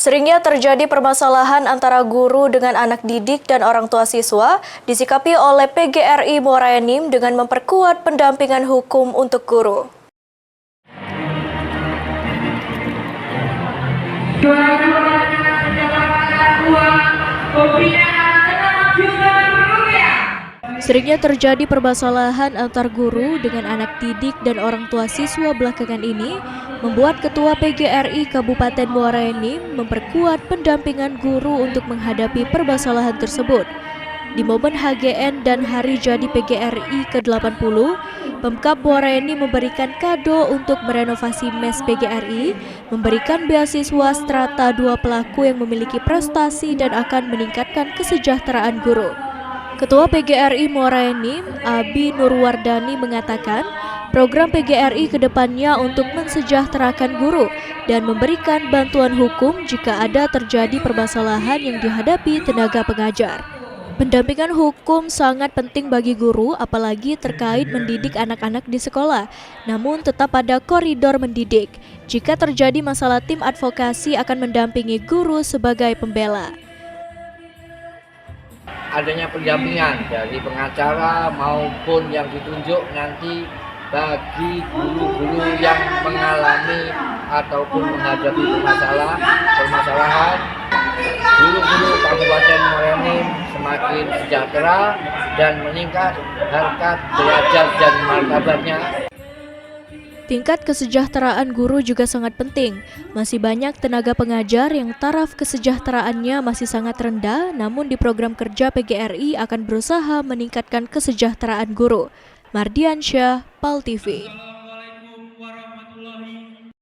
Seringnya terjadi permasalahan antara guru dengan anak didik dan orang tua siswa, disikapi oleh PGRI Muara Enim dengan memperkuat pendampingan hukum untuk guru. Seringnya terjadi permasalahan antar guru dengan anak didik dan orang tua siswa belakangan ini, membuat Ketua PGRI Kabupaten Muara Enim memperkuat pendampingan guru untuk menghadapi permasalahan tersebut. Di momen HGN dan Hari Jadi PGRI ke-80, Pemkab Muara Enim memberikan kado untuk merenovasi mes PGRI, memberikan beasiswa strata 2 pelaku yang memiliki prestasi dan akan meningkatkan kesejahteraan guru. Ketua PGRI Muara Enim, Abi Nurwardani mengatakan, program PGRI ke depannya untuk mensejahterakan guru dan memberikan bantuan hukum jika ada terjadi permasalahan yang dihadapi tenaga pengajar. Pendampingan hukum sangat penting bagi guru, apalagi terkait mendidik anak-anak di sekolah, namun tetap ada koridor mendidik. Jika terjadi masalah, tim advokasi akan mendampingi guru sebagai pembela. Adanya pendampingan dari pengacara maupun yang ditunjuk nanti bagi guru-guru yang mengalami ataupun menghadapi permasalahan, guru-guru Kabupaten Muara Enim semakin sejahtera dan meningkat harkat, derajat dan martabatnya. Tingkat kesejahteraan guru juga sangat penting. Masih banyak tenaga pengajar yang taraf kesejahteraannya masih sangat rendah, namun di program kerja PGRI akan berusaha meningkatkan kesejahteraan guru. Mardiansyah, PAL TV.